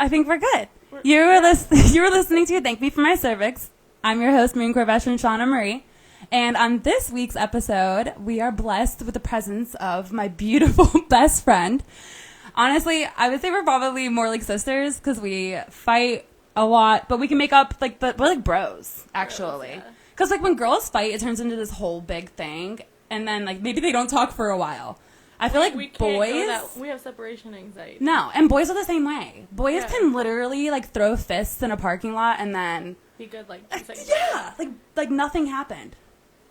I think we're good. You were listening to Thank Me for My Cervix. I'm your host, Marine Corps veteran Shawna Marie. And on this week's episode, we are blessed with the presence of my beautiful best friend. Honestly, I would say we're probably more like sisters because we fight a lot, but we can make up we're like bros, actually. Because like when girls fight, it turns into this whole big thing, and then like maybe they don't talk for a while. I feel like boys... We have separation anxiety. No, and boys are the same way. Boys can literally, like, throw fists in a parking lot and then... Be good, like, 2 seconds. Yeah! Like nothing happened.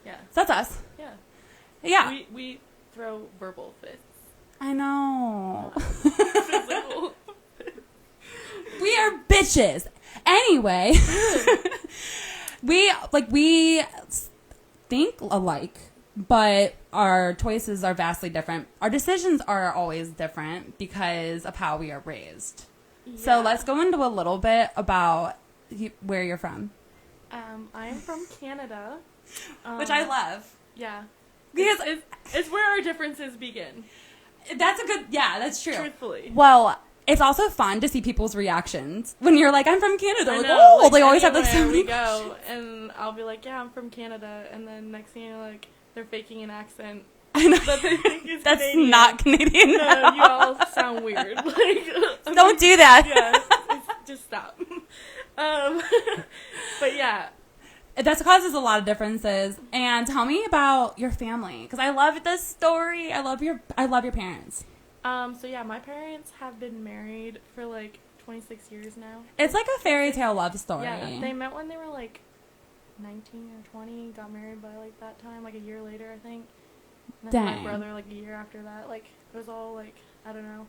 Yeah. So that's us. Yeah. Yeah. We throw verbal fists. I know. Physical. We are bitches. Anyway. we think alike. But our choices are vastly different. Our decisions are always different because of how we are raised. Yeah. So let's go into a little bit about where you're from. I'm from Canada. Which I love. Yeah. Because it's where our differences begin. That's that's true. Truthfully. Well, it's also fun to see people's reactions. When you're like, I'm from Canada. I Like, know, oh, they always have like so many we go, and I'll be like, yeah, I'm from Canada. And then next thing you know, like, they're faking an accent. I know. That they think is That's Canadian. not Canadian. No, you all sound weird. Like, don't do that. Yeah, just stop. But yeah. That causes a lot of differences. And tell me about your family, because I love this story. I love your parents. So yeah, my parents have been married for like 26 years now. It's like a fairy tale love story. Yeah, they met when they were like 19 or 20, got married by like that time, like a year later, I think. And then Dang. my brother like a year after that. Like, it was all like, I don't know.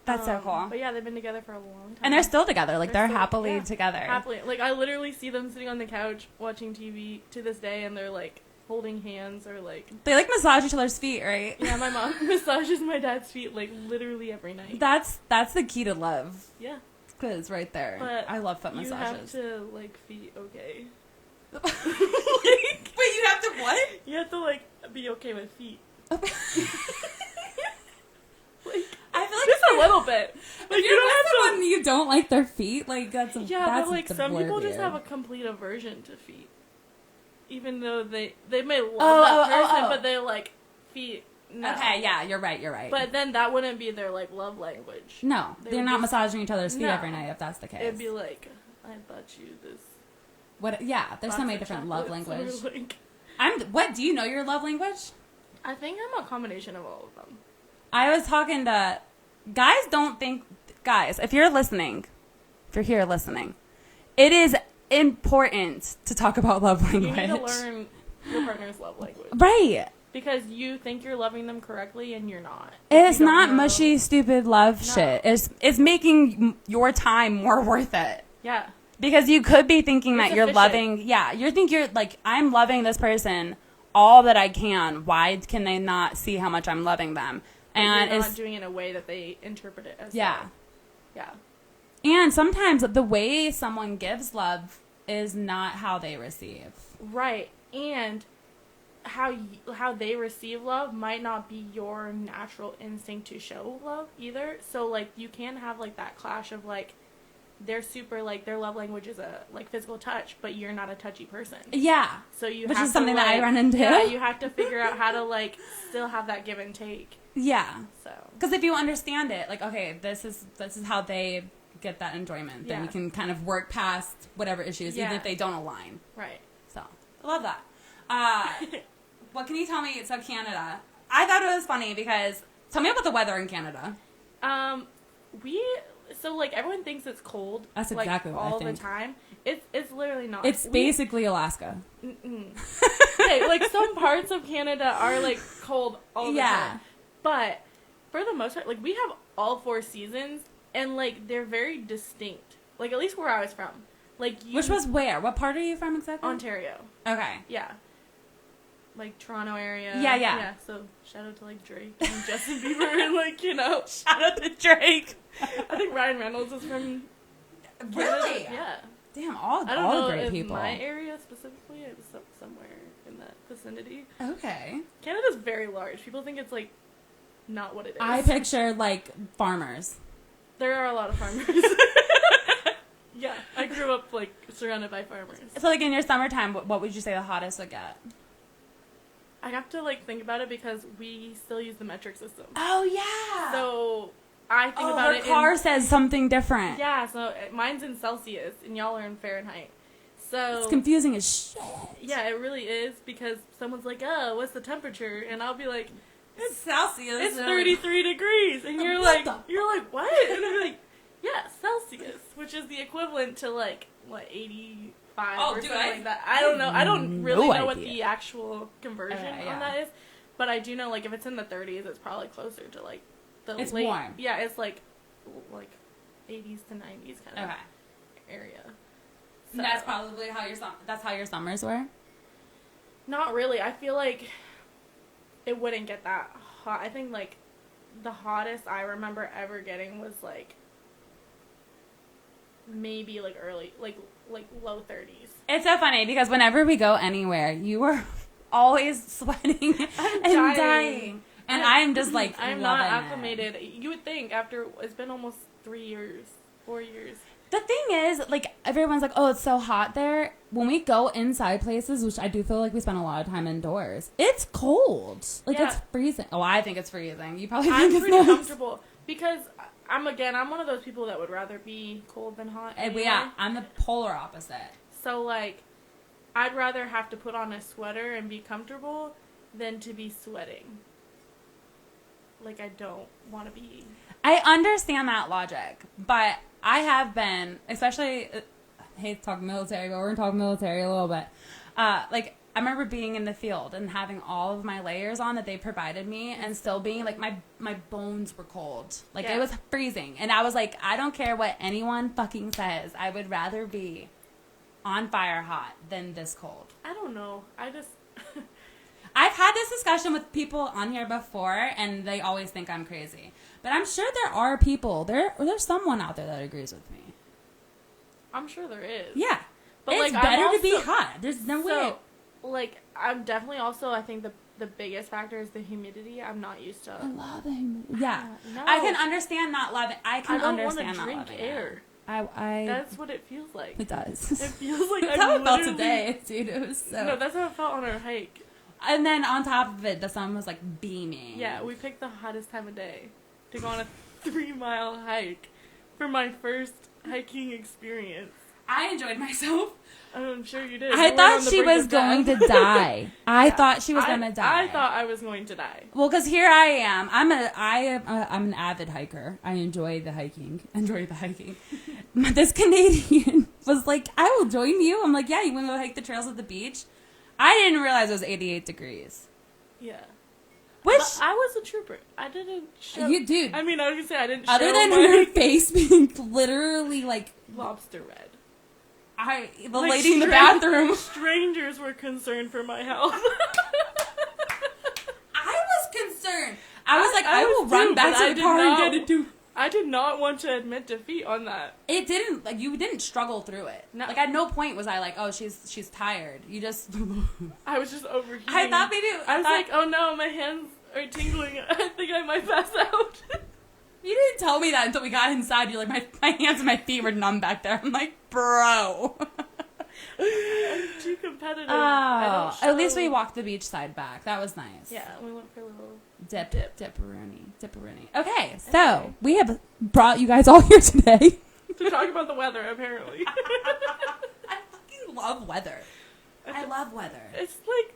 That's so cool. But yeah, they've been together for a long time. And they're still together. Like, they're still, happily together. Happily. Like, I literally see them sitting on the couch watching TV to this day, and they're like holding hands or like... They like massage each other's feet, right? Yeah, my mom massages my dad's feet like literally every night. That's the key to love. Yeah. Because right there. But I love foot massages. You have to like feet okay. Wait, you have to what? You have to like be okay with feet. Like, I feel like just a little bit. Like, you don't have someone you don't like their feet. Like that's but like some people just have a complete aversion to feet, even though they may love that person, but they like feet. No. Okay, yeah, you're right. But then that wouldn't be their like love language. No, they're not massaging each other's feet every night if that's the case. It'd be like, I bought you this. What? Yeah, there's so many different love language. Like, What? Do you know your love language? I think I'm a combination of all of them. I was talking to guys, if you're listening, if you're here listening, it is important to talk about love language. You need to learn your partner's love language. Right. Because you think you're loving them correctly and you're not. It's not mushy, stupid love shit. It's making your time more worth it. Yeah. Because you could be thinking that you're loving, you're like, I'm loving this person all that I can. Why can they not see how much I'm loving them? And you're not doing it in a way that they interpret it as yeah. love. Yeah. And sometimes the way someone gives love is not how they receive. Right. And how they receive love might not be your natural instinct to show love either. So, like, you can have, like, that clash of, like, they're super, like, their love language is a, like, physical touch, but you're not a touchy person. Yeah. So you Which have is something to, like, that I run into. Yeah, you have to figure out how to, like, still have that give and take. Yeah. So. Because if you understand it, like, okay, this is how they get that enjoyment, then you can kind of work past whatever issues, even if they don't align. Right. So, I love that. What can you tell me? So, Canada. I thought it was funny because, tell me about the weather in Canada. So, like, everyone thinks it's cold. That's exactly what I think. All the time. It's literally not. It's basically Alaska. Okay, like, some parts of Canada are, like, cold all the time. But, for the most part, like, we have all 4 seasons, and, like, they're very distinct. Like, at least where I was from. Like, Which was where? What part are you from exactly? Ontario. Okay. Yeah. Like, Toronto area. Yeah, so, shout out to, like, Drake and Justin Bieber and, like, you know. Shout out to Drake. I think Ryan Reynolds is from Canada. Really? Yeah. Damn, all I don't know great if people. my area specifically, it was somewhere in that vicinity. Okay. Canada's very large. People think it's, like, not what it is. I picture, like, farmers. There are a lot of farmers. Yeah, I grew up, like, surrounded by farmers. So, like, in your summertime, what would you say the hottest would get? I have to, like, think about it because we still use the metric system. Oh, yeah. So, I think about it. Her car says something different. Yeah, so mine's in Celsius, and y'all are in Fahrenheit. So it's confusing as shit. Yeah, it really is, because someone's like, oh, what's the temperature? And I'll be like, it's Celsius. It's 33 degrees. And you're like, what? And I'm like, yeah, Celsius, which is the equivalent to, like, what, 85 or something like that. I don't know. I don't really know what the actual conversion on that is. But I do know, like, if it's in the 30s, it's probably closer to, like, it's warm. Yeah, it's, like 80s to 90s kind of area. So. That's probably how your summers were? Not really. I feel like it wouldn't get that hot. I think, like, the hottest I remember ever getting was, like, maybe, like, early, like low 30s. It's so funny because whenever we go anywhere, you are always sweating and dying. And I'm just, like, I'm not acclimated. You would think after, it's been almost 4 years. The thing is, like, everyone's like, oh, it's so hot there. When we go inside places, which I do feel like we spend a lot of time indoors, it's cold. Like, it's freezing. Oh, I think it's freezing. You probably think it's pretty comfortable. Because, I'm one of those people that would rather be cold than hot. Anyway. Yeah, I'm the polar opposite. So, like, I'd rather have to put on a sweater and be comfortable than to be sweating. Like, I don't want to be... I understand that logic, but... I have been, especially, I hate to talk military, but we're going to talk military a little bit. Like, I remember being in the field and having all of my layers on that they provided me and still being, like, my bones were cold. Like, it was freezing. And I was like, I don't care what anyone fucking says. I would rather be on fire hot than this cold. I don't know. I've had this discussion with people on here before, and they always think I'm crazy. But I'm sure there are people, there's someone out there that agrees with me. I'm sure there is. Yeah. But it's like, better to be hot. There's no way. Like, I'm definitely also, I think the biggest factor is the humidity. I'm not used to. I love the humidity. Yeah. No. I can understand not loving I don't understand not loving air. That's what it feels like. It does. It feels like that's how it felt today, dude. It was so. No, that's how it felt on our hike. And then on top of it, the sun was like beaming. Yeah, we picked the hottest time of day to go on a 3-mile hike for my first hiking experience. I enjoyed myself. I'm sure you did. I thought she was going to die. I thought she was going to die. I thought I was going to die. Well, because here I am. I'm an avid hiker. I enjoy the hiking. This Canadian was like, I will join you. I'm like, yeah, you want to go hike the trails at the beach? I didn't realize it was 88 degrees. Yeah. Which but I was a trooper. I didn't show... You dude. I mean, I was going to say I didn't show other than her face being literally like... lobster red. The lady in the bathroom. Strangers were concerned for my health. I was concerned. I was like, I will run back to the car and get it too. I did not want to admit defeat on that. It didn't, like, you didn't struggle through it. No. Like, at no point was I like, oh, she's tired. You just... I was just overheating. I thought maybe... I was like, oh no, my hands are tingling. I think I might pass out. You didn't tell me that until we got inside. You're like, my hands and my feet were numb back there. I'm like, bro. I'm too competitive. Oh, at least we walked the beach side back. That was nice. Yeah, we went for a little dipperoonie. Okay, so we have brought you guys all here today to talk about the weather, apparently. I fucking love weather. I love weather. It's like,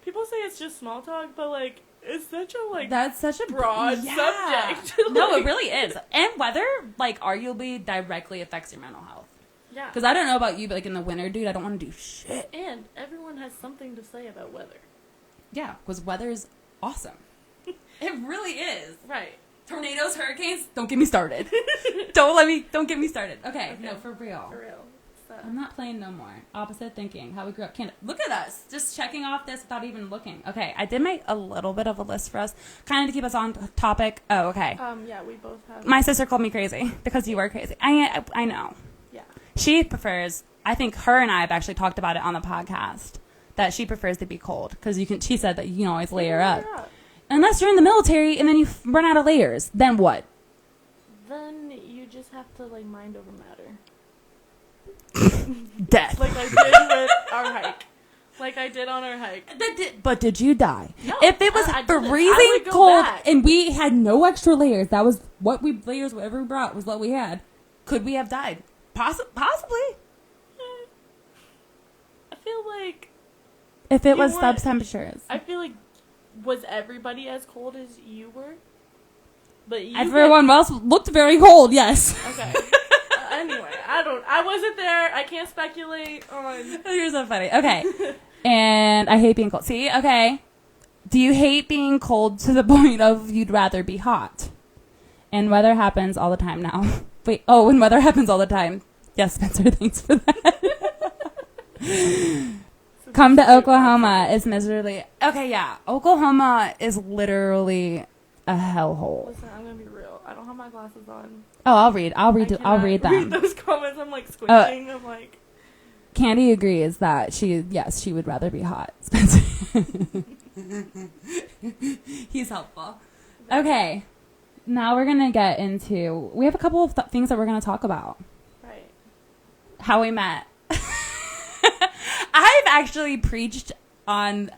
people say it's just small talk, but like, it's such a, like, that's such a broad subject. No, it really is. And weather, like, arguably directly affects your mental health. Yeah. Because I don't know about you, but, like, in the winter, dude, I don't want to do shit. And everyone has something to say about weather. Yeah, because weather's awesome. It really is. Right. Tornadoes, hurricanes, don't get me started. Don't get me started. Okay, no, for real. For real. I'm not playing no more. Opposite thinking. How we grew up. Look at us. Just checking off this without even looking. Okay, I did make a little bit of a list for us. Kind of to keep us on topic. Oh, okay. Yeah, we both have. My sister called me crazy because you were crazy. I know. Yeah. She prefers, I think her and I have actually talked about it on the podcast, that she prefers to be cold. Because she said that you can always layer up. Unless you're in the military and then you run out of layers. Then what? Then you just have to, like, mind over matter. Death. Like I did with our hike. Like I did on our hike. But did you die? No. If it was I didn't. I freezing would go cold back. and we had no extra layers, that was whatever we brought was what we had. Could we have died? Possibly. I feel like If it was sub temperatures. I feel like was everybody as cold as you were? But you Everyone else looked very cold, yes. Okay. Anyway, I wasn't there. I can't speculate on. You're so funny. Okay. And I hate being cold. See? Okay. Do you hate being cold to the point of you'd rather be hot? And weather happens all the time now. Wait. Oh, and weather happens all the time. Yes, Spencer. Thanks for that. Come to Oklahoma is miserably. Okay, yeah. Oklahoma is literally a hellhole. Listen, I'm gonna be real. I don't have my glasses on. Oh, I'll read them. Read those comments. I'm like squinting. I'm like. Candy agrees that she would rather be hot. Spencer. He's helpful. Okay. Now we're going to get into, we have a couple of things that we're going to talk about. Right. How we met. I've actually preached on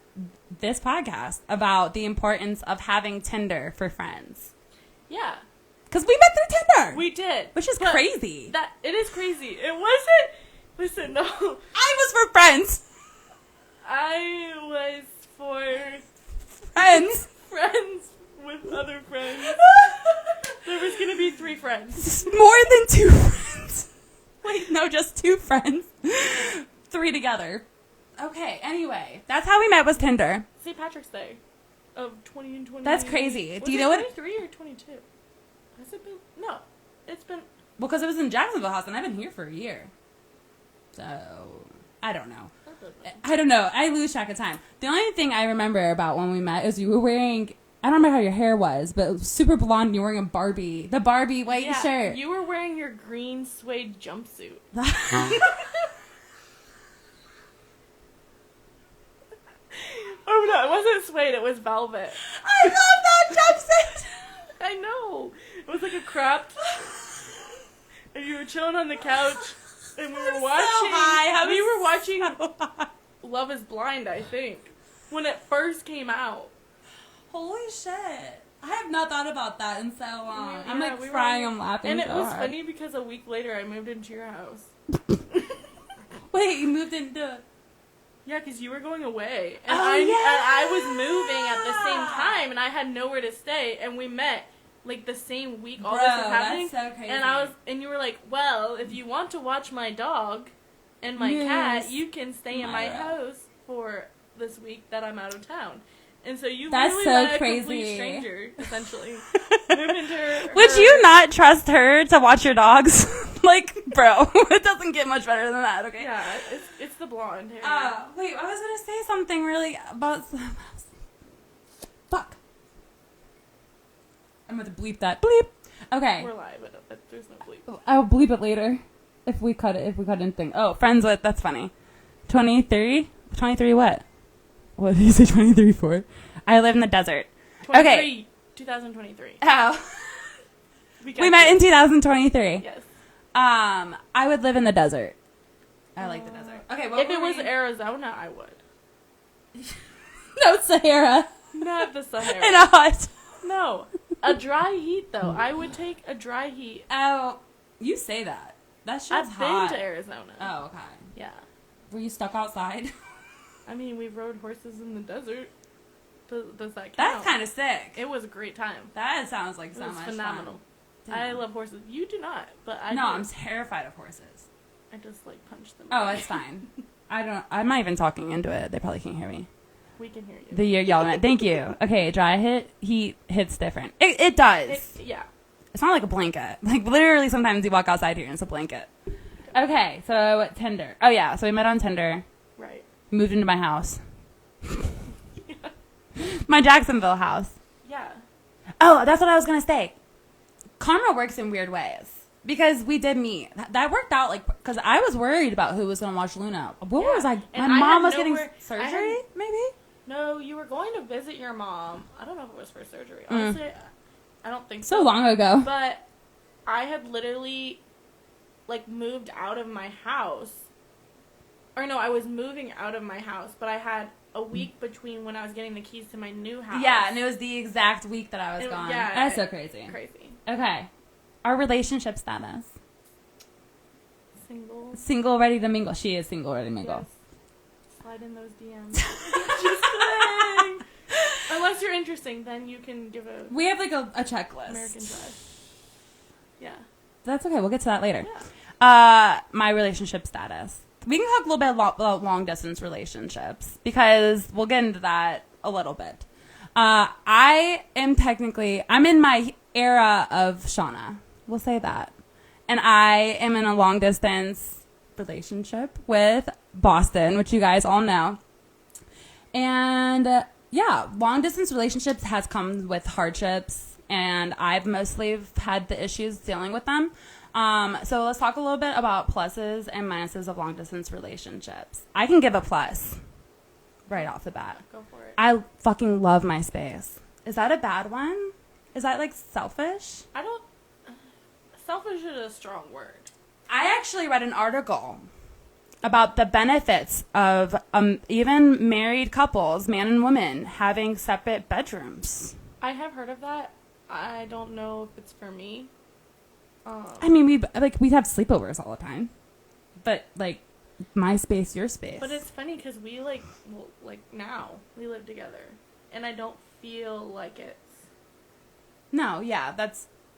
this podcast about the importance of having Tinder for friends. Yeah. Because we met through Tinder. We did. Which is crazy. It is crazy. It wasn't. Listen, no. I was for friends. I was for friends. Friends with other friends. There was going to be 3 friends. More than 2 friends. Wait, no, just 2 friends. 3 together. Okay, anyway. That's how we met, was Tinder. St. Patrick's Day of 2020. That's crazy. Do you know 23 or 22? Has it been? No. It's been... Well, because it was in Jacksonville House, and I've been here for a year. So, I don't know. I don't know. I lose track of time. The only thing I remember about when we met is you were wearing... I don't remember how your hair was, but it was super blonde, and you were wearing the Barbie white shirt. You were wearing your green suede jumpsuit. Oh, no, it wasn't suede, it was velvet. I love that jumpsuit! I know. It was like a cropped... And you were chilling on the couch, and we were watching... So high. We were watching Love is Blind, I think, when it first came out. Holy shit. I have not thought about that in so long. Yeah, I'm like crying, I'm laughing. And so it was hard. funny because a week later I moved into your house. Wait, you moved into... Yeah, because you were going away. And Oh, I was moving at the same time, and I had nowhere to stay, and we met like the same week all this was happening. That's so crazy. And you were like, well, if you want to watch my dog and my cat, you can stay in my house for this week that I'm out of town. And so you That's literally so met crazy. a complete stranger, essentially. Moved into her... Would you not trust her to watch your dogs? Like, bro, it doesn't get much better than that, okay? Yeah, it's the blonde hair. Wait, I was going to say something really about... Fuck. I'm going to bleep that. Bleep. Okay. We're live, but there's no bleep. I'll bleep it later. If we cut anything. Oh, friends with, that's funny. 23? 23 what? What did you say 23 for? I live in the desert. 23, Okay. 2023. Oh. We met in 2023. Yes. I would live in the desert. I like the desert. Okay, if it was Arizona, I would. No Sahara. Not the Sahara. In a hut. No. A dry heat, though. I would take a dry heat. Oh, you say that. That shit's I've hot. been to Arizona. Oh, okay. Yeah. Were you stuck outside? I mean, we rode horses in the desert. Does that count? That's kind of sick. It was a great time. That sounds like It so was much phenomenal. fun. I love horses. You do not, but I No, do. I'm terrified of horses. I just, like, punch them. Oh, it's fine. I'm not even talking into it. They probably can't hear me. We can hear you. You're yelling at. Thank you. Okay, dry heat hits different. It does. Yeah. It's not like a blanket. Like, literally, sometimes you walk outside here and it's a blanket. Okay, so Tinder. Oh, yeah, so we met on Tinder. Right. Moved into my house. My Jacksonville house. Yeah. Oh, that's what I was going to say. Karma works in weird ways. Because we did meet. That worked out, like, because I was worried about who was going to watch Luna. What was I? My mom was getting surgery, maybe? No, you were going to visit your mom. I don't know if it was for surgery. Honestly, I don't think so long ago. But I had literally like, moved out of my house. Or no, I was moving out of my house, but I had a week between when I was getting the keys to my new house. Yeah, and it was the exact week that I was gone. Yeah. That's so crazy. Crazy. Okay. Our relationship status. Single. Single, ready to mingle. She is single, ready to mingle. Yes. Slide in those DMs. Just kidding. Unless you're interesting, then you can give a... We have, like, a checklist. American Drive. Yeah. That's okay. We'll get to that later. Yeah. My relationship status. We can talk a little bit about long-distance relationships, because we'll get into that a little bit. I'm in my era of Shawna. We'll say that. And I am in a long-distance relationship with Boston, which you guys all know. And, yeah, long-distance relationships has come with hardships, and I've mostly had the issues dealing with them. So let's talk a little bit about pluses and minuses of long-distance relationships. I can give a plus right off the bat. Go for it. I fucking love my space. Is that a bad one? Is that, like, selfish? I don't... Selfish is a strong word. I actually read an article about the benefits of even married couples, man and woman, having separate bedrooms. I have heard of that. I don't know if it's for me. I mean, we'd have sleepovers all the time, but, like, my space, your space. But it's funny because we, now, we live together, and I don't feel like it's... No, yeah,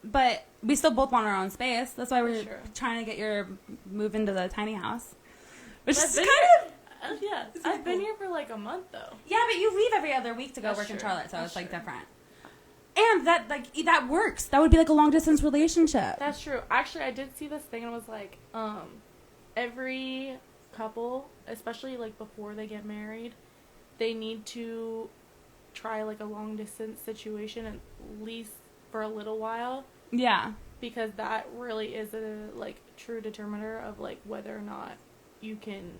but we still both want our own space. That's why we're Sure. trying to get move into the tiny house. Which is yeah, I've been here for, like, a month, though. Yeah, but you leave every other week to go work in Charlotte, so it's, like, different. And that works. That would be like a long distance relationship. That's true. Actually, I did see this thing and it was like, every couple, especially like before they get married, they need to try like a long distance situation at least for a little while. Yeah. Because that really is a like true determiner of like whether or not you can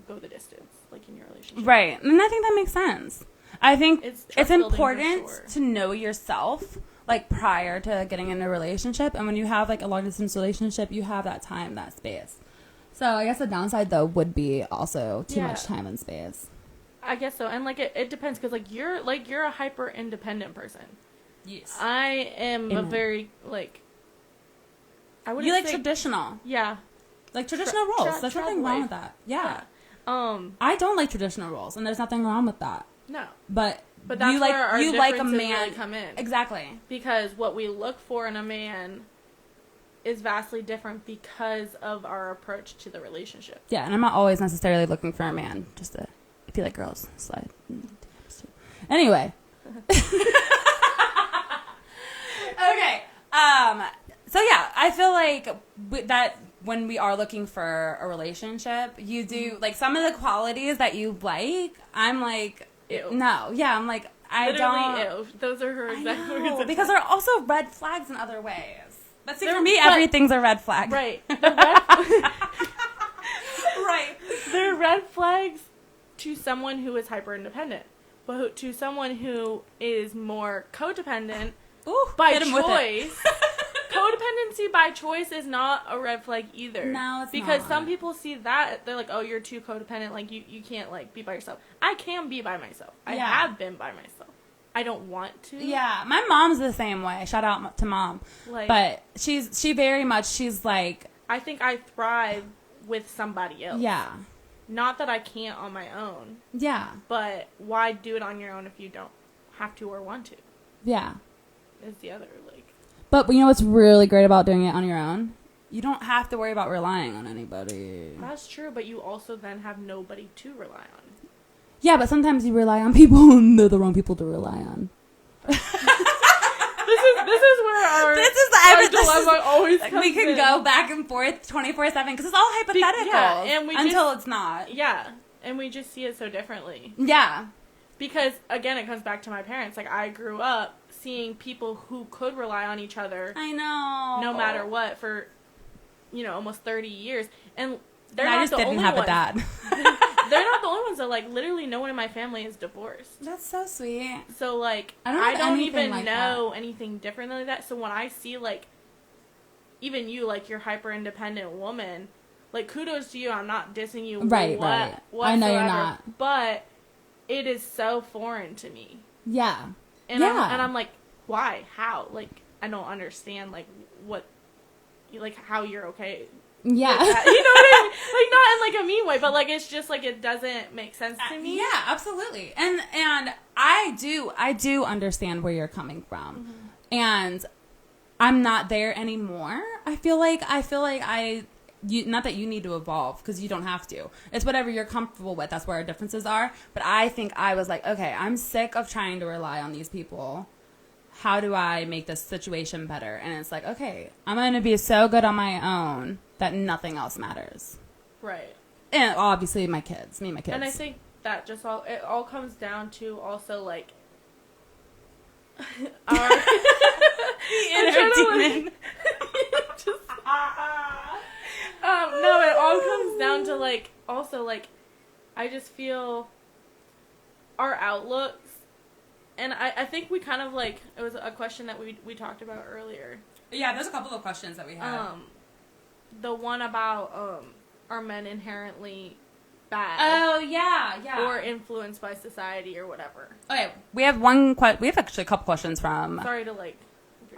go the distance, like in your relationship. Right. And I think that makes sense. I think it's important sure. to know yourself, like, prior to getting in a relationship. And when you have, like, a long-distance relationship, you have that time, that space. So I guess the downside, though, would be also too much time and space. I guess so. And, like, it depends. Because, you're a hyper-independent person. Yes. I am a very, like... I wouldn't You like say, traditional. Yeah. Like, traditional roles. There's nothing wrong with that. Yeah. I don't like traditional roles, and there's nothing wrong with that. No. But that's you where our you like a differences man really come in. Exactly. Because what we look for in a man is vastly different because of our approach to the relationship. Yeah, and I'm not always necessarily looking for a man. Just to, if you like girls, slide. Anyway. Okay. So yeah, I feel like that when we are looking for a relationship, you do like some of the qualities that you like. I'm like, ew. No, yeah, I'm like, I Literally, don't. Ew. Those are her exact words. Because there are also red flags in other ways. But see, for me, but, everything's a red flag. Right. Right. They're red flags to someone who is hyper independent, but to someone who is more codependent by choice. Codependency by choice is not a red flag either. No, it's because not. some people see that they're like, oh, you're too codependent. Like you can't like be by yourself. I can be by myself. I have been by myself. I don't want to. Yeah, my mom's the same way. Shout out to mom. Like, but she very much, she's like... I think I thrive with somebody else. Yeah. Not that I can't on my own. Yeah. But why do it on your own if you don't have to or want to? Yeah. Is the other, like... But you know what's really great about doing it on your own? You don't have to worry about relying on anybody. That's true, but you also then have nobody to rely on. Yeah, but sometimes you rely on people and they're the wrong people to rely on. This is where our dilemma always comes we can go back and forth 24/7 because it's all hypothetical. And until it's not. Yeah, and we just see it so differently. Yeah. Because, again, it comes back to my parents. Like, I grew up seeing people who could rely on each other. I know. No matter what for, almost 30 years. And they're I not just the didn't only have ones. a dad. They're not the only ones that, like, literally no one in my family is divorced. That's so sweet. So, like, I don't even like know anything different than that. So when I see, like, even you, like, you're hyper independent woman. Like, kudos to you. I'm not dissing you. Right. I know you're not. But it is so foreign to me. Yeah. And I'm like, why? How? Like, I don't understand, like, what, like, how you're okay. Yeah. You know what I mean? Like, not in, like, a mean way, but, like, it's just, like, it doesn't make sense to me. Yeah, absolutely. And I do understand where you're coming from. Mm-hmm. And I'm not there anymore. I feel like not that you need to evolve, because you don't have to. It's whatever you're comfortable with. That's where our differences are. But I think I was like, okay, I'm sick of trying to rely on these people. How do I make this situation better? And it's like, okay, I'm going to be so good on my own that nothing else matters. Right. And obviously my kids. And I think that it all comes down to also, like, our... inner demon. No, it all comes down to, like, also, like, I just feel our outlooks, and I think we kind of, like, it was a question that we talked about earlier. Yeah, there's a couple of questions that we had. The one about, are men inherently bad? Oh, yeah. Or influenced by society or whatever. Okay, we have we have actually a couple questions from... Sorry to, like...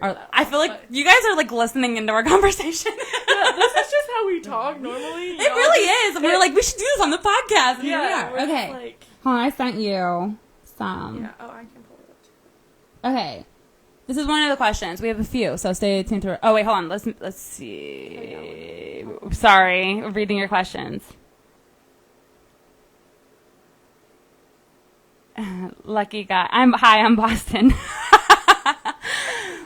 I feel like you guys are, like, listening into our conversation. Yeah, this is just how we talk normally. It really is. And we were like, we should do this on the podcast. And here we are. Okay. Like, hold on, I sent you some. Yeah, I can pull it up. Okay. This is one of the questions. We have a few, so stay tuned to... Oh, wait, hold on. Let's see. Sorry, reading your questions. Lucky guy. I'm Boston.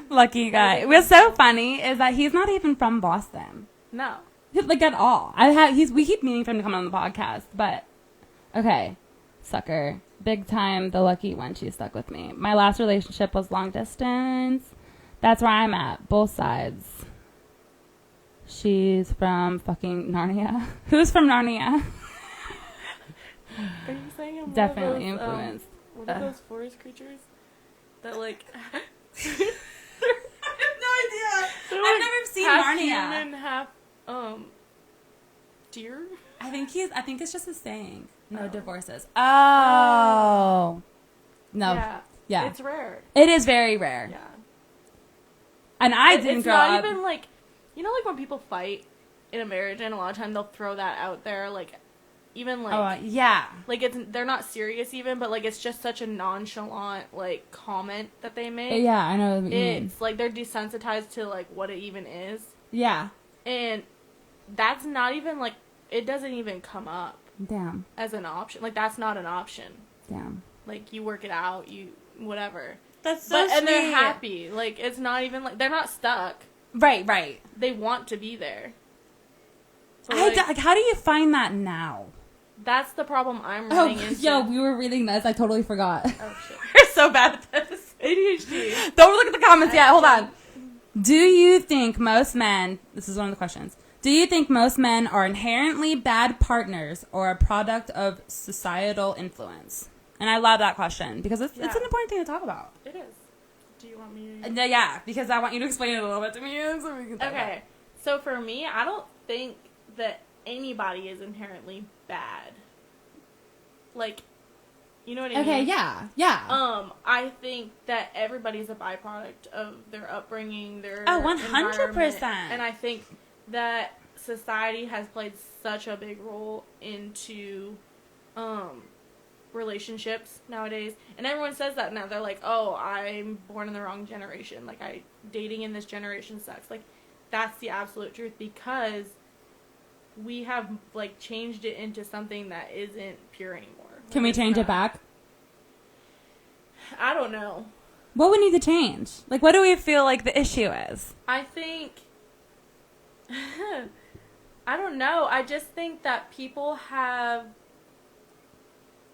Lucky guy. What's so funny is that he's not even from Boston. No. Like, at all. We keep meaning for him to come on the podcast, but... Okay. Sucker. Big time, the lucky one. She stuck with me. My last relationship was long distance. That's where I'm at. Both sides. She's from fucking Narnia. Who's from Narnia? Are you saying I'm definitely one of those, influenced? One of those forest creatures that, like... I have no idea. Like, I've never seen half Narnia. Human, half deer. I think it's just a saying. No divorces. Oh. No. Yeah. It's rare. It is very rare. Yeah. And I didn't grow up. It's not even like, you know, like when people fight in a marriage, and a lot of time they'll throw that out there, like, even like, yeah, like they're not serious even, but like it's just such a nonchalant like comment that they make. Yeah, I know what you mean. It's like they're desensitized to like what it even is. Yeah. And that's not even like, it doesn't even come up. Damn. As an option. Like, that's not an option. Damn. Like, you work it out, you whatever. That's so sweet. And they're happy. Like, it's not even like, they're not stuck. Right. They want to be there. So, like, how do you find that now? That's the problem I'm running into. Yo, we were reading this. I totally forgot. Oh, shit. We're so bad at this. ADHD. Don't look at the comments yet. Hold on. Do you think most men... This is one of the questions. Do you think most men are inherently bad partners or a product of societal influence? And I love that question because it's an important thing to talk about. It is. Do you want me to... Yeah, because I want you to explain it a little bit to me so we can talk about it. So for me, I don't think that anybody is inherently bad. Like, you know what I mean? Okay, yeah. I think that everybody's a byproduct of their upbringing, their 100%. And I think that society has played such a big role into relationships nowadays. And everyone says that now. They're like, oh, I'm born in the wrong generation. Like, dating in this generation sucks. Like, that's the absolute truth because we have, like, changed it into something that isn't pure anymore. Can we change it back? I don't know. What would need to change? Like, what do we feel like the issue is? I think... I don't know. I just think that people have...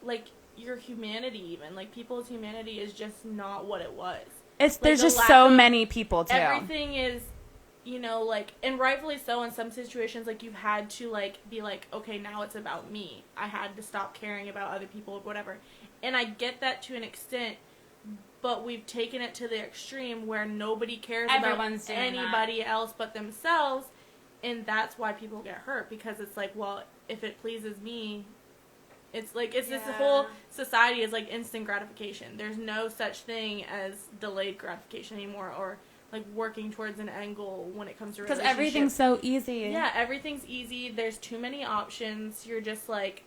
Like, your humanity even. Like, people's humanity is just not what it was. There's just so many people, too. Everything is... You know, like, and rightfully so in some situations, like, you've had to, like, be like, okay, now it's about me. I had to stop caring about other people or whatever. And I get that to an extent, but we've taken it to the extreme where nobody cares Everyone's about doing anybody else but themselves, and that's why people get hurt, because it's like, well, if it pleases me, it's like, it's this whole society is like instant gratification. There's no such thing as delayed gratification anymore, or like working towards an end goal when it comes to relationships. Because everything's so easy. Yeah, everything's easy. There's too many options. You're just like,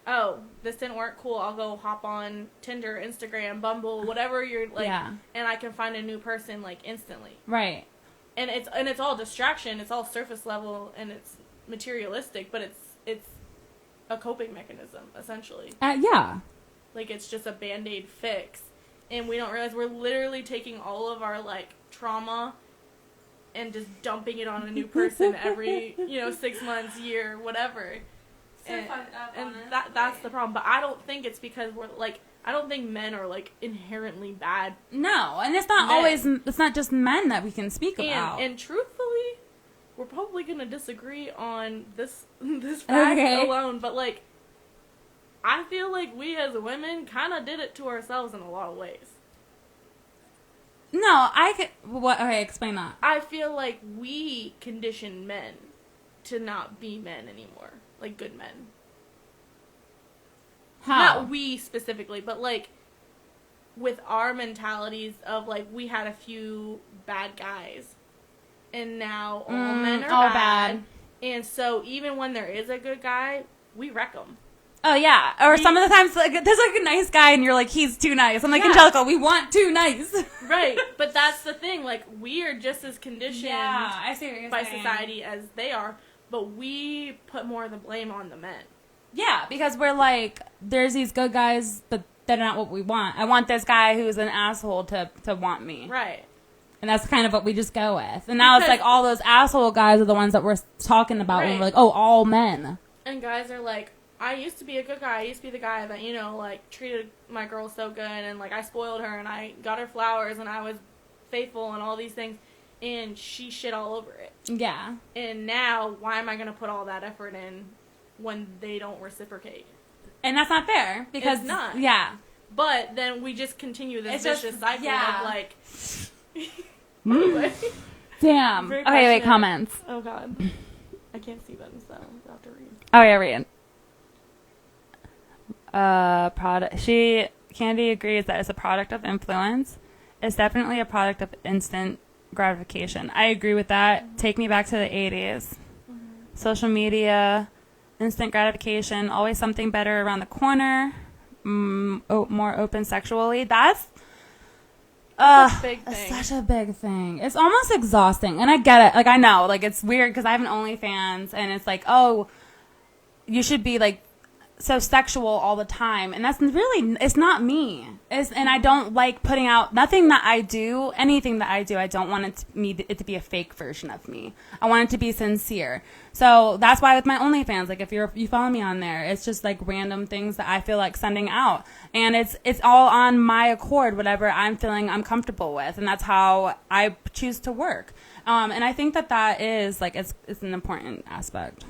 oh, this didn't work, cool, I'll go hop on Tinder, Instagram, Bumble, whatever you're like, and I can find a new person like instantly. Right. And it's all distraction, it's all surface level, and it's materialistic, but it's a coping mechanism, essentially. Yeah. Like, it's just a Band-Aid fix, and we don't realize we're literally taking all of our like trauma and just dumping it on a new person every 6 months, year, whatever. And that's the problem. But I don't think it's because we're like, I don't think men are like inherently bad. No, and it's not always. It's not just men that we can speak about. And truthfully, we're probably gonna disagree on this fact alone. But like, I feel like we as women kind of did it to ourselves in a lot of ways. No, I could. What? Okay, explain that. I feel like we condition men to not be men anymore. Like, good men. How? Not we specifically, but, like, with our mentalities of, like, we had a few bad guys, and now all men are bad. And so, even when there is a good guy, we wreck them. Oh, yeah. Or some of the times, like, there's, like, a nice guy, and you're like, he's too nice. I'm like, Angelica, we want too nice. Right. But that's the thing. Like, we are just as conditioned I see what you're by saying. society as they are. But we put more of the blame on the men. Yeah, because we're like, there's these good guys, but they're not what we want. I want this guy who's an asshole to want me. Right. And that's kind of what we just go with. And now it's like all those asshole guys are the ones that we're talking about when we're like, oh, all men. And guys are like, I used to be a good guy. I used to be the guy that, like, treated my girl so good, and, like, I spoiled her, and I got her flowers, and I was faithful, and all these things. And she shit all over it. Yeah. And now, why am I going to put all that effort in when they don't reciprocate? And that's not fair. Because it's not. Yeah. But then we just continue this vicious cycle of, like... Damn. Okay, wait, comments. Oh, God. I can't see them, so I'll have to read. Oh, yeah, read. Candy agrees that it's a product of influence. It's definitely a product of instant gratification. I agree with that. Mm-hmm. Take me back to the 80s. Mm-hmm. Social media, instant gratification, always something better around the corner, more open sexually. That's a big thing. Such a big thing. It's almost exhausting. And I get it. Like, I know. Like, it's weird because I have an OnlyFans, and it's like, oh, you should be, like, so sexual all the time, and that's really, it's not me. And I don't like putting out anything that I do. I don't want it to be a fake version of me. I want it to be sincere. So that's why with my OnlyFans, like, if you follow me on there, it's just like random things that I feel like sending out, and it's all on my accord, whatever I'm feeling I'm comfortable with, and that's how I choose to work. And I think that is like it's an important aspect.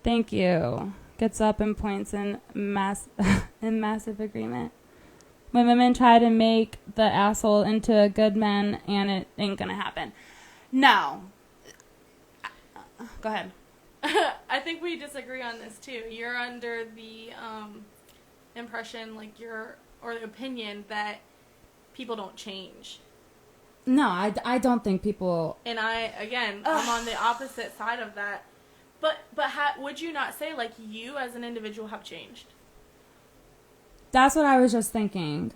Thank you. Gets up and points in massive agreement. When women try to make the asshole into a good man, and it ain't gonna happen. No. Go ahead. I think we disagree on this too. You're under the impression, like or the opinion that people don't change. No, I don't think people. And I'm on the opposite side of that. But would you not say, like, you as an individual have changed? That's what I was just thinking.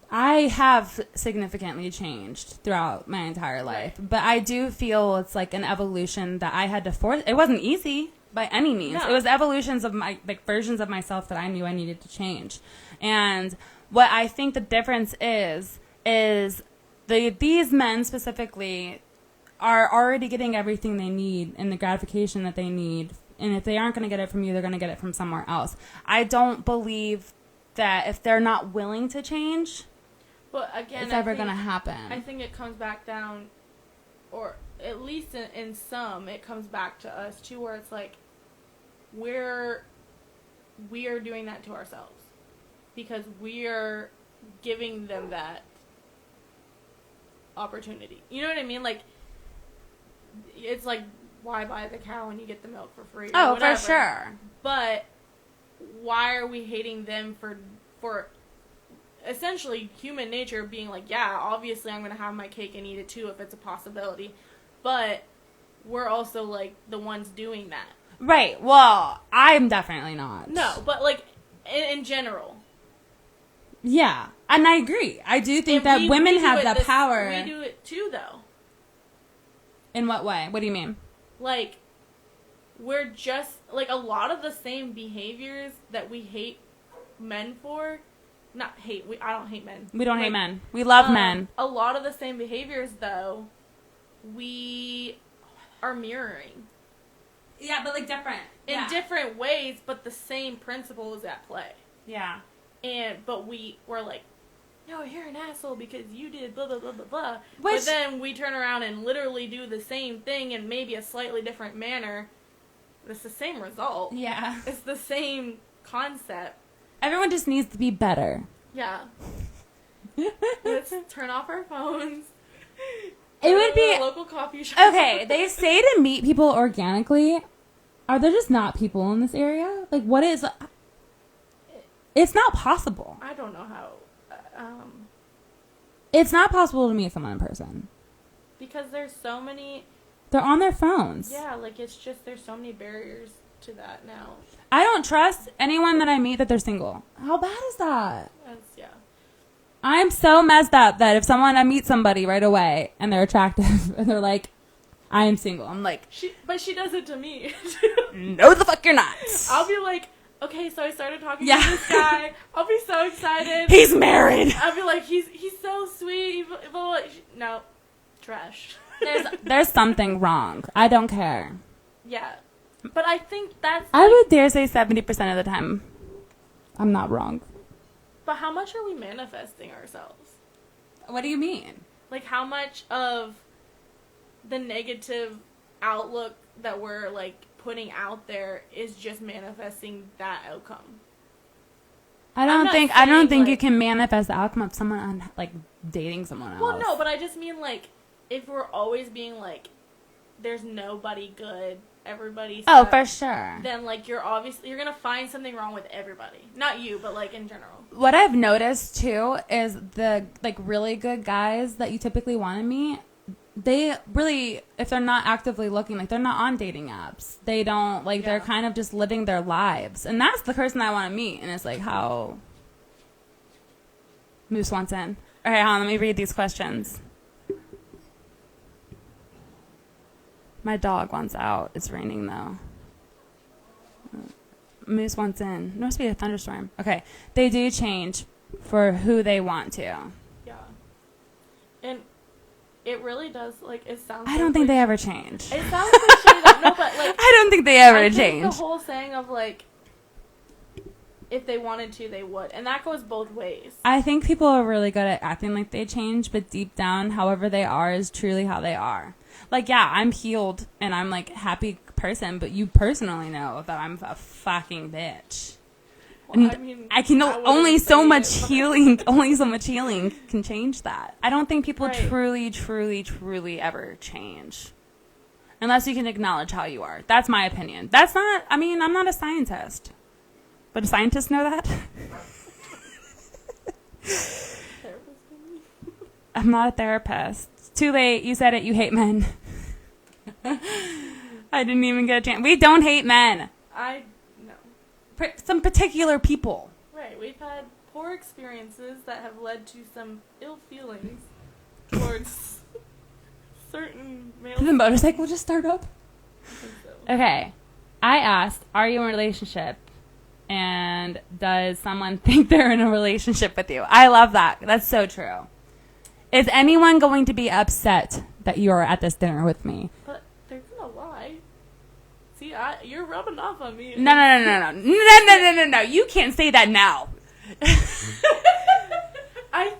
I have significantly changed throughout my entire life. Right. But I do feel it's like an evolution that I had to force. It wasn't easy by any means. No. It was evolutions of my, like, versions of myself that I knew I needed to change. And what I think the difference is these men specifically are already getting everything they need and the gratification that they need. And if they aren't going to get it from you, they're going to get it from somewhere else. I don't believe that if they're not willing to change, but again, it's ever going to happen. I think it comes back down, or at least in some, it comes back to us too, where it's like we are doing that to ourselves. because we're giving them that opportunity. You know what I mean? Like, it's like, why buy the cow when you get the milk for free? Oh, whatever. for sure. But why are we hating them for essentially human nature being like, yeah, obviously I'm going to have my cake and eat it too if it's a possibility. But we're also, like, the ones doing that. Right. Well, I'm definitely not. No, but, like, in general. Yeah. And I agree. I do think that women have the power. We do it too, though. In what way? What do you mean? Like, we're just, like, a lot of the same behaviors that we hate men for. Not hate. I don't hate men. We don't hate men. We love men. A lot of the same behaviors, though, we are mirroring. Yeah, but, like, different. In different ways, but the same principle is at play. Yeah. But we're like, no, you're an asshole because you did blah, blah, blah, blah, blah. Which, but then we turn around and literally do the same thing in maybe a slightly different manner. It's the same result. Yeah. It's the same concept. Everyone just needs to be better. Yeah. Let's turn off our phones. It would be a local coffee shop. Okay, they say to meet people organically. Are there just not people in this area? Like, what is... It's not possible. I don't know how... It's not possible to meet someone in person. Because there's so many... They're on their phones. Yeah, like, it's just... There's so many barriers to that now. I don't trust anyone that I meet that they're single. How bad is that? Yeah. I'm so messed up that if I meet somebody right away and they're attractive and they're like, I am single. I'm like... But she does it to me. No, the fuck you're not. I'll be like... Okay, so I started talking to this guy. I'll be so excited. He's married. I'll be like, he's so sweet. No, trash. There's something wrong. I don't care. Yeah, but I think that's... I would dare say 70% of the time, I'm not wrong. But how much are we manifesting ourselves? What do you mean? Like, how much of the negative outlook that we're, like, putting out there is just manifesting that outcome? I don't think you can manifest the outcome of someone like dating someone else. Well, no, but I just mean, like, if we're always being like, there's nobody good, everybody's oh, for sure. Then, like, you're gonna find something wrong with everybody. Not you, but, like, in general. What I've noticed too is the like really good guys that you typically want to meet, they really, if they're not actively looking, like, they're not on dating apps. They don't, like, they're kind of just living their lives. And that's the person I want to meet. And it's like, how... Moose wants in. All right, hold on, let me read these questions. My dog wants out. It's raining, though. Moose wants in. There must be a thunderstorm. Okay. They do change for who they want to. Yeah. And... It really does, like, it sounds... I don't think they ever change. It sounds cliche, though. No, but, like... I don't think they ever I change. think the whole saying of, like, if they wanted to, they would. And that goes both ways. I think people are really good at acting like they change, but deep down, however they are is truly how they are. Like, yeah, I'm healed, and I'm, like, a happy person, but you personally know that I'm a fucking bitch. Well, I mean, only so much healing can change that. I don't think people truly, truly, truly ever change. Unless you can acknowledge how you are. That's my opinion. I'm not a scientist. But do scientists know that? I'm not a therapist. It's too late. You said it. You hate men. I didn't even get a chance. We don't hate men. Some particular people. Right. We've had poor experiences that have led to some ill feelings towards certain males. Did the motorcycle just start up? I think so. Okay. I asked, are you in a relationship? And does someone think they're in a relationship with you? I love that. That's so true. Is anyone going to be upset that you're at this dinner with me? But they're going to lie. See, you're rubbing off on me. No. You can't say that now. I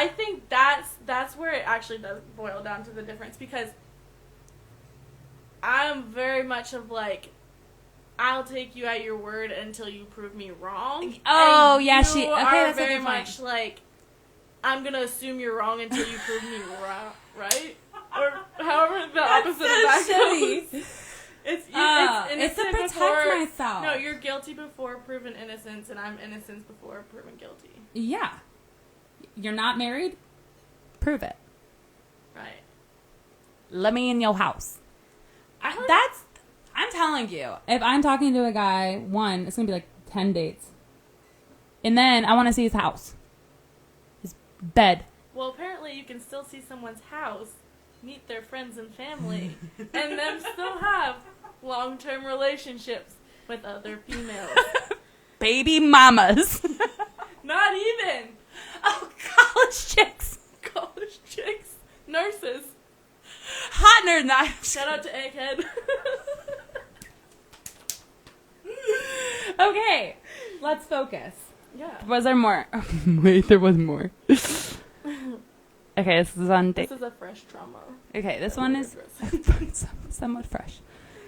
think that's where it actually does boil down to the difference, because I'm very much of, like, I'll take you at your word until you prove me wrong. Oh, and yeah, you are that's very much like, I'm gonna assume you're wrong until you prove me wrong, right? Or however the opposite of that goes. It's to protect myself. No, you're guilty before proven innocence, and I'm innocent before proven guilty. Yeah. You're not married? Prove it. Right. Let me in your house. I'm telling you, if I'm talking to a guy, one, it's going to be like 10 dates. And then I want to see his house. His bed. Well, apparently you can still see someone's house, meet their friends and family, and then still have long-term relationships with other females. Baby mamas. Not even. Oh, college chicks. College chicks. Nurses. Hot nerd knives. Shout out to Egghead. Okay, let's focus. Yeah. Was there more? Wait, there was more. Okay, this is on date. This is a fresh trauma. Okay, this one is somewhat fresh.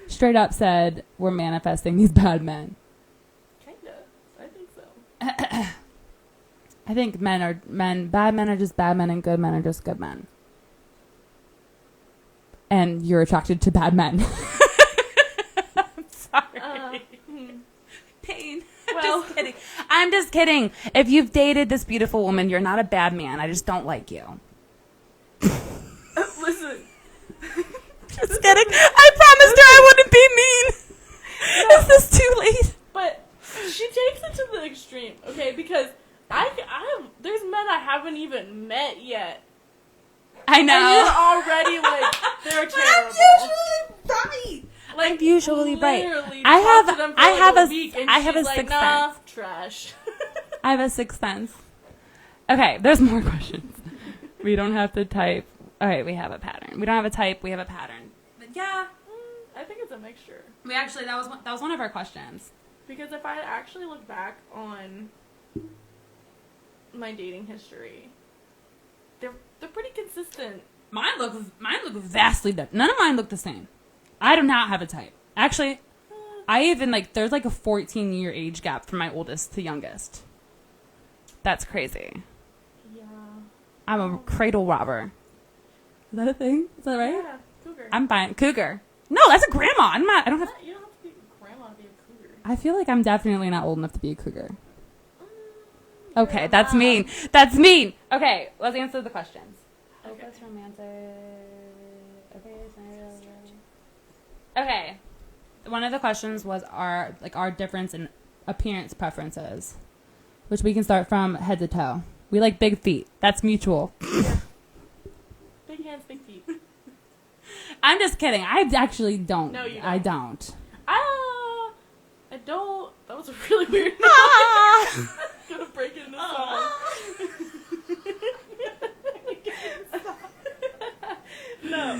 Straight up said, we're manifesting these bad men. Kinda. I think so. I think bad men are just bad men and good men are just good men. And you're attracted to bad men. I'm sorry. Pain. Well, Just kidding. I'm just kidding. If you've dated this beautiful woman, you're not a bad man. I just don't like you. listen. Just kidding. I promised her I wouldn't be mean. No. Is this too late? But she takes it to the extreme, okay? Because there's men I haven't even met yet. I know. And you're already like, they're terrible. right. Like, I'm usually right. literally I talk have- to them for I like have a a- week, and I have she's a like, sixth nah, sense. trash. I have a sixth sense. Okay, there's more questions. We don't have to type. All right, we have a pattern. We don't have a type. We have a pattern. But yeah, I think it's a mixture. we actually that was one of our questions. Because if I actually look back on my dating history, they're pretty consistent. Mine look vastly different. None of mine look the same. I do not have a type. Actually, I even there's like a 14-year age gap from my oldest to youngest. That's crazy. Yeah. I'm a cradle robber. Is that a thing? Is that right? Yeah, cougar. I'm fine. Cougar. No, that's a grandma. I don't have. You don't have to be a grandma to be a cougar. I feel like I'm definitely not old enough to be a cougar. You're Okay, a that's mom. mean. That's mean. Okay, let's answer the questions. Okay. Oh, that's romantic. Okay. One of the questions was our difference in appearance preferences, which we can start from head to toe. We like big feet. That's mutual. Big hands, big feet. I'm just kidding. I actually don't. No, you don't. I don't. I don't. That was a really weird noise. Ah! Gonna break into song. No,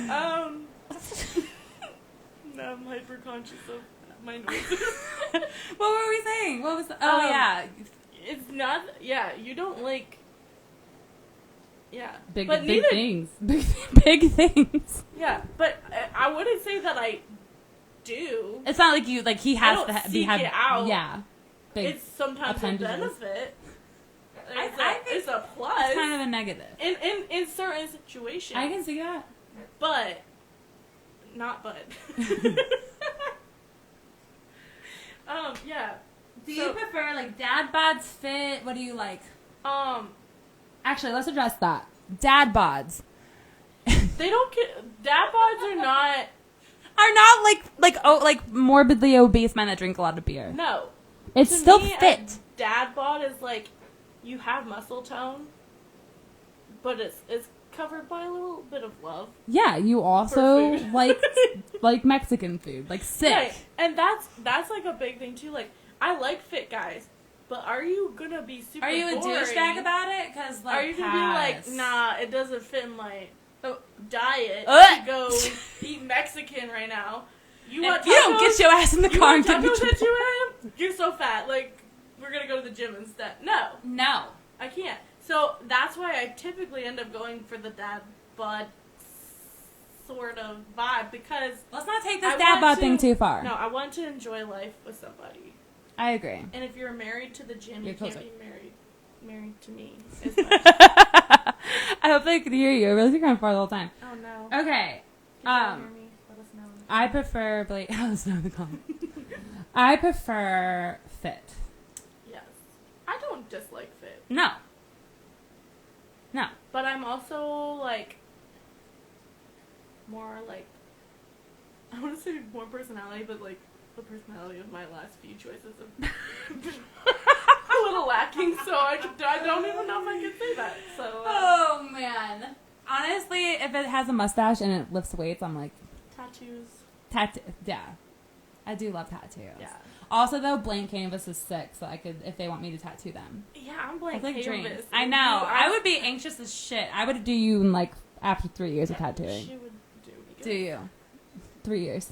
no, I'm hyper conscious of my noises. What were we saying? What was? Yeah. It's not. Yeah, you don't like. Yeah, Big but big neither. things. Big things. Yeah, but I wouldn't say that I do. It's not like you he I has don't to seek it out. Yeah. Big. It's sometimes a appendages. benefit. I think It's a plus. It's kind of a negative. In certain situations. I can see that. But not but. Yeah. Do you prefer dad bods, fit? What do you like? Actually, let's address that. Dad bods they don't get dad bods are not like morbidly obese men that drink a lot of beer. no. It's To still me, fit. a dad bod is you have muscle tone, but it's covered by a little bit of love. Yeah, you also food. like Mexican food, sick. Right. And that's a big thing too. I like fit guys, but are you gonna be super Are you a boring? douchebag about it? Because Are you gonna be nah, it doesn't fit in my diet Ugh. to go eat Mexican right now. You If want you don't tacos? get your ass in the You car want and get tacos me at 2 a.m.? You're so fat. We're gonna go to the gym instead. No, No. I can't. So that's why I typically end up going for the dad bod sort of vibe because Let's not take this dad bod thing too far. No, I want to enjoy life with somebody. I agree. And if you're married to the gym, you can't be married to me as much. I hope they could hear you. I realized you're kind of far the whole time. Oh no. Okay. If you can hear me, let us know. I prefer let us know in the comments. I prefer fit. Yes. I don't dislike fit. No. But I'm also like more like I want to say more personality, but like the personality of my last few choices have been a little lacking, so I don't even know if I can say that. So. Oh man. Honestly, if it has a mustache and it lifts weights, I'm like tattoos. Yeah. I do love tattoos. Yeah. Also, though, blank canvas is sick, so I could, if they want me to tattoo them. Yeah, I'm blank like canvas. Dreams. I know. I would be anxious as shit. I would do you in like after 3 years of tattooing. She would do me good. Do you? 3 years.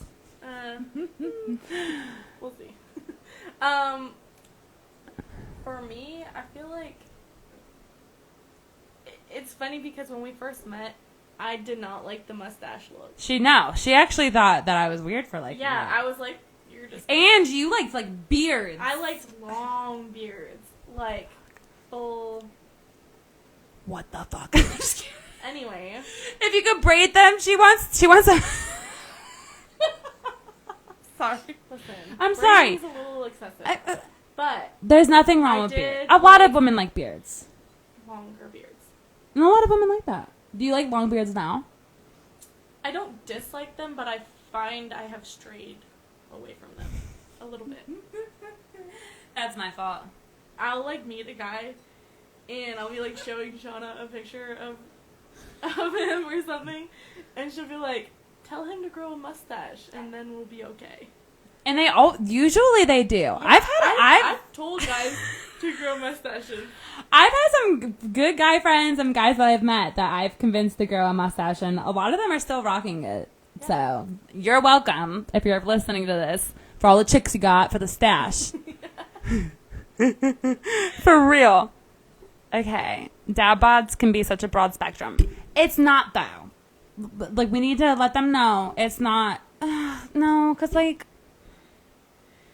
We'll see. For me, I feel like it's funny because when we first met, I did not like the mustache look. She actually thought that I was weird for like. Yeah, I was like, you're just. And you liked like beards. I liked long beards, like full. What the fuck? Anyway, if you could braid them, she wants a. Sorry. Listen, I'm sorry. Braiding's a little excessive, but there's nothing wrong with beards. A lot of women like beards. Longer beards. And a lot of women like that. Do you like long beards now? I don't dislike them, but I find I have strayed away from them a little bit. That's my fault. I'll like meet a guy, and I'll be like showing Shawna a picture of him or something, and she'll be like, "Tell him to grow a mustache, and then we'll be okay." And usually they do. Yeah, I've told guys to grow mustaches. I've had some good guy friends, some guys that I've met that I've convinced to grow a mustache, and a lot of them are still rocking it. Yeah. So you're welcome if you're listening to this for all the chicks you got for the stash. For real. Okay, dad bods can be such a broad spectrum. It's not though. Like we need to let them know it's not. No, because like.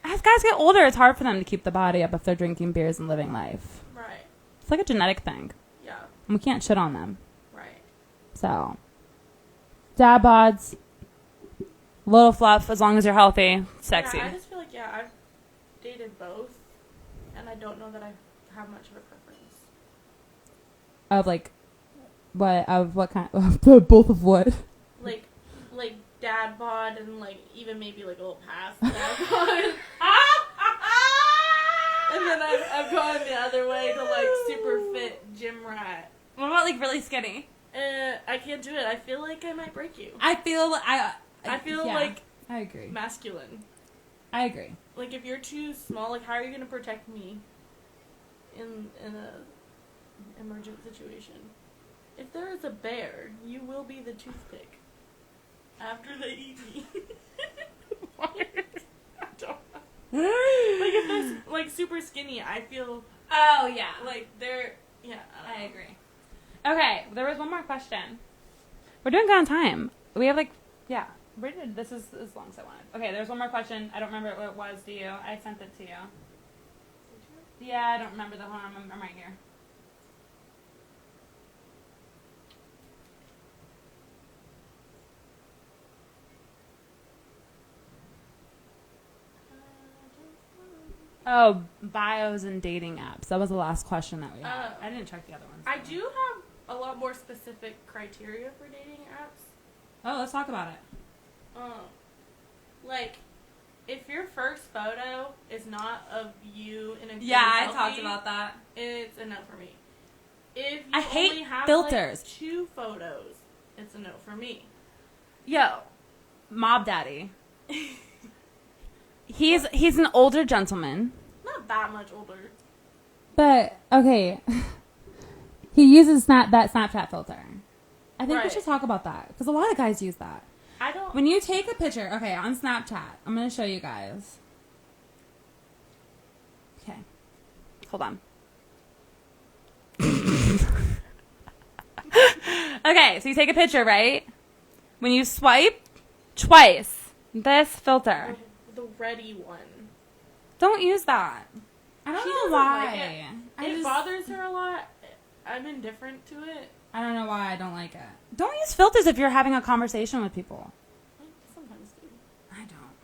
As guys get older, it's hard for them to keep the body up if they're drinking beers and living life. Right. It's like a genetic thing. Yeah. And we can't shit on them. Right. So, dad bods, little fluff, as long as you're healthy, sexy. Yeah, I just feel like, I've dated both, and I don't know that I have much of a preference. Of like, what kind? Both of what? Like dad bod and like even maybe like a little past dad bod. And then I've gone the other way to like super fit gym rat. What about like really skinny? I can't do it. I feel like I might break you. I feel like I agree. Masculine. I agree. Like if you're too small, like how are you gonna protect me in a emergent situation? If there is a bear, you will be the toothpick. After they eat me. I don't know. Like if they're like super skinny, I feel. Oh yeah. Like they're. Yeah. I agree. Okay, there was one more question. We're doing good on time. We have like this is as long as I wanted. Okay, there's one more question. I don't remember what it was. Do you? I sent it to you. Yeah, I don't remember the one. I'm right here. Oh, bios and dating apps. That was the last question that we had. I didn't check the other ones. I do have a lot more specific criteria for dating apps. Oh, let's talk about it. Like, if your first photo is not of you in a group I selfie, talked about that. It's a no for me. If you I hate only have filters. Like 2 photos, it's a no for me. Yo, Mob Daddy. He's an older gentleman. Not that much older. But okay, he uses that Snapchat filter. I think we should talk about that because a lot of guys use that. I don't. When you take a picture, okay, on Snapchat, I'm gonna show you guys. Okay, hold on. Okay, so you take a picture, right? when you swipe twice, this filter. The ready one. Don't use that. I don't She know doesn't why. like it bothers her a lot. I'm indifferent to it. I don't know why I don't like it. Don't use filters if you're having a conversation with people. I sometimes do. I don't.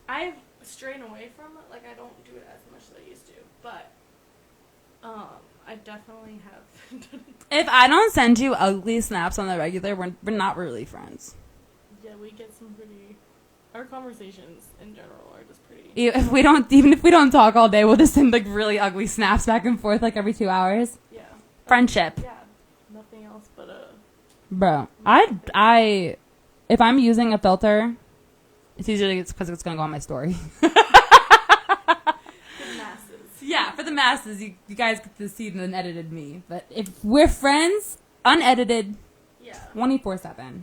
I've strayed away from it. Like, I don't do it as much as I used to. But, I definitely have done it. If I don't send you ugly snaps on the regular, we're not really friends. Yeah, we get some pretty... Our conversations in general are just pretty... Even if we don't talk all day, we'll just send like really ugly snaps back and forth like every 2 hours. Yeah. Friendship. Yeah. Nothing else but a... Bro, if I'm using a filter, it's usually because it's gonna go on my story. For the masses. Yeah, for the masses, you guys get to see the unedited me. But if we're friends, unedited, Yeah. 24/7.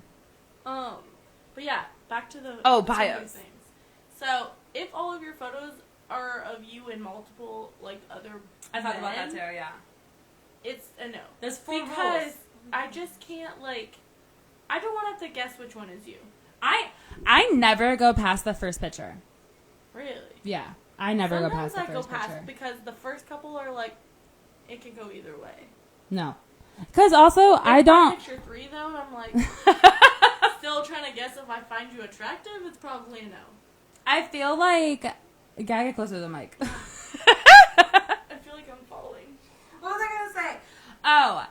But yeah, back to the... bios. Things. So, if all of your photos are of you and multiple, like, other I thought about that men, too, yeah. it's a no. There's 4 Because rules. I just can't, like... I don't want to have to guess which one is you. I never go past the first picture. Really? Yeah, I never go past the Sometimes first I go past picture. because the first couple are, like, it can go either way. No. Because also, I don't... Picture 3, though, and I'm like... still trying to guess if I find you attractive, it's probably a no. I feel like... Gotta get closer to the mic. I feel like I'm following. What was I going to say? Oh.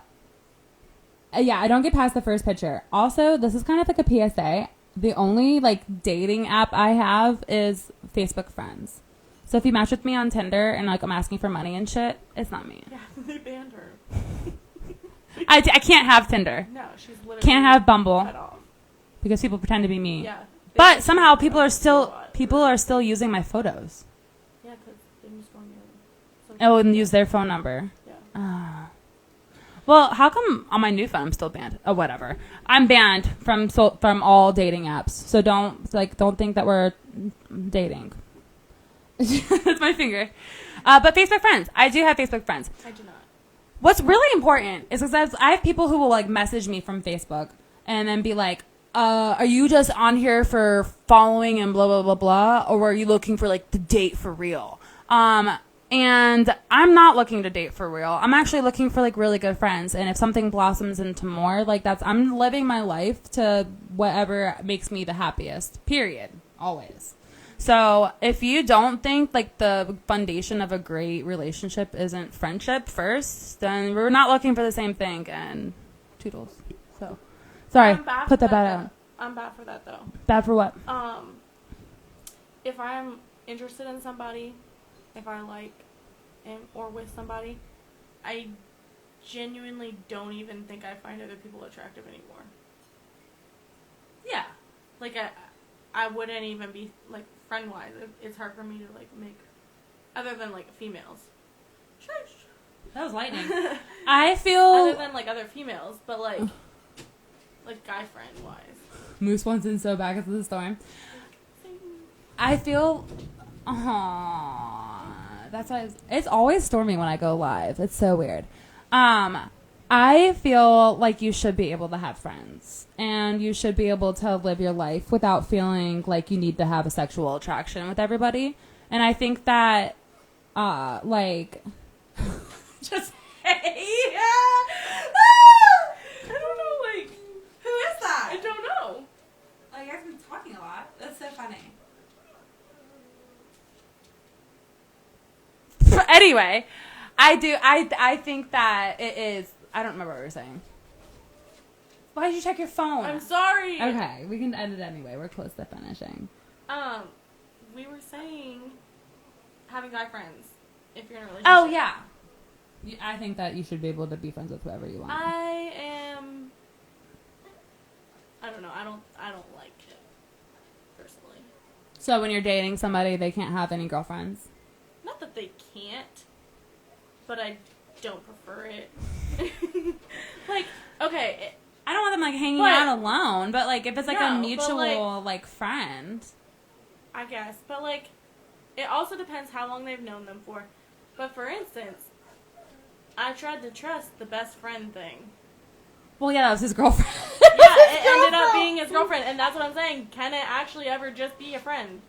Yeah, I don't get past the first picture. Also, this is kind of like a PSA. The only, like, dating app I have is Facebook Friends. So if you match with me on Tinder and, like, I'm asking for money and shit, it's not me. Yeah, they banned her. I can't have Tinder. No, she's literally... Can't have Bumble. cut off. Because people pretend to be me. Yeah. But somehow people are still using my photos. Yeah, because they just want your... And use their phone number. Yeah. Well, how come on my new phone I'm still banned? Oh, whatever. I'm banned from all dating apps. So don't think that we're dating. That's my finger. But Facebook friends. I do have Facebook friends. I do not. What's really important is because I have people who will like message me from Facebook and then be like, are you just on here for following and blah, blah, blah, blah? Or are you looking for like the date for real? And I'm not looking to date for real. I'm actually looking for like really good friends. And if something blossoms into more, like I'm living my life to whatever makes me the happiest, period. Always. So if you don't think like the foundation of a great relationship isn't friendship first, then we're not looking for the same thing. And toodles. So sorry, put that bad out. I'm bad for that though. Bad for what? If I'm interested in somebody, if I like or with somebody, I genuinely don't even think I find other people attractive anymore. Yeah. Like I wouldn't even be like friend wise. It's hard for me to like make other than like females. That was lightning. I feel other than like other females, but like guy friend wise. Moose wants in so back into the storm. I feel that's why it's always stormy when I go live. It's so weird. I feel like you should be able to have friends and you should be able to live your life without feeling like you need to have a sexual attraction with everybody. And I think that, like, just hey, I don't know, like, who is that? I don't know. Like, I've been talking a lot. That's so funny. Anyway, I think that it is. I don't remember what we were saying. Why did you check your phone? I'm sorry. Okay, we can end it anyway. We're close to finishing. We were saying having guy friends if you're in a relationship. Oh yeah. I think that you should be able to be friends with whoever you want. I don't know. I don't like it personally. So when you're dating somebody, they can't have any girlfriends? Not that they can't, but I don't prefer it. Like, okay. I don't want them like hanging out alone, but like if it's like a mutual like friend. I guess, but like it also depends how long they've known them for. But for instance, I tried to trust the best friend thing. Well, yeah, that was his girlfriend. Yeah, it ended up being fucking his girlfriend. And that's what I'm saying. Can it actually ever just be a friend?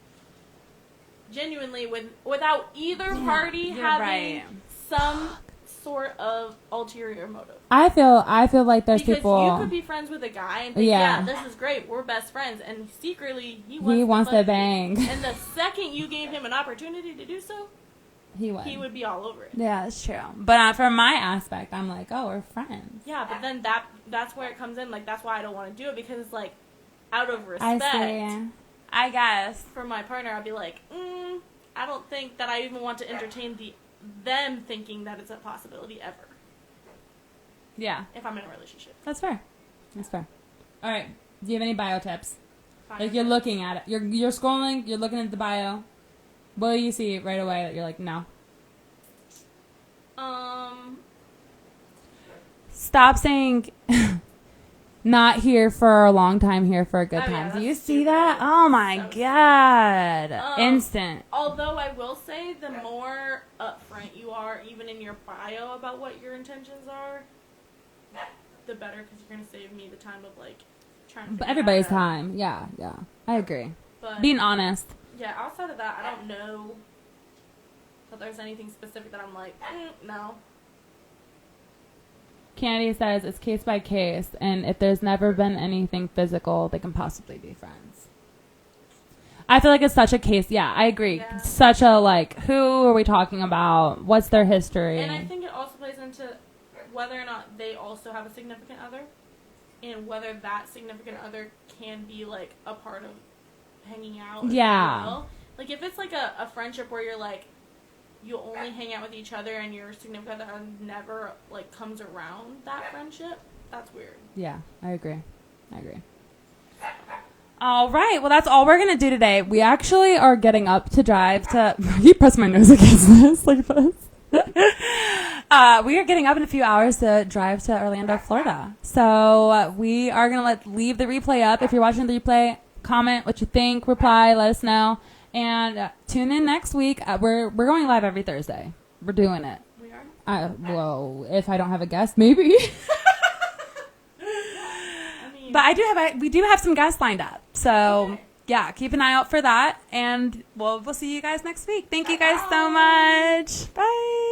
Genuinely, without either party having some sort of ulterior motive. I feel like there's because people. You could be friends with a guy and think, yeah, this is great. We're best friends. And secretly, he wants to bang. And the second you gave him an opportunity to do so, he would be all over it. Yeah, that's true. But from my aspect, I'm like, oh, we're friends. Yeah, but then that's where it comes in. Like, that's why I don't want to do it, because it's like, out of respect. I guess. For my partner, I'd be like, I don't think that I even want to entertain them thinking that it's a possibility ever. Yeah. If I'm in a relationship. That's fair. All right. Do you have any bio tips? Like, you're looking at it. You're scrolling. You're looking at the bio. What do you see right away that you're like, no? Stop saying not here for a long time, here for a good time. Do you see that? Oh my God. Instant. Although I will say, the more upfront you are, even in your bio, about what your intentions are, the better, because you're going to save me the time of, like, trying to figure everybody's that out. time. Yeah. I agree. But being honest. Yeah, outside of that, I don't know that there's anything specific that I'm like, no. Kennedy says it's case by case, and if there's never been anything physical, they can possibly be friends. I feel like it's such a case. Yeah, I agree. Yeah. Such a, like, who are we talking about? What's their history? And I think it also plays into whether or not they also have a significant other, and whether that significant other can be, like, a part of hanging out. Yeah. Like, if it's, like, a friendship where you're, like, you only hang out with each other and your significant other never, like, comes around that friendship, that's weird. Yeah, I agree. All right. Well, that's all we're going to do today. We actually are getting up to drive to... You press my nose against this like this. We are getting up in a few hours to drive to Orlando, Florida. So we are going to leave the replay up. If you're watching the replay, comment what you think, reply, let us know. And tune in next week. We're going live every Thursday. We're doing it. We are? Well, if I don't have a guest, maybe. But we do have some guests lined up. So, yeah, keep an eye out for that. And we'll see you guys next week. Thank you guys so much. Bye.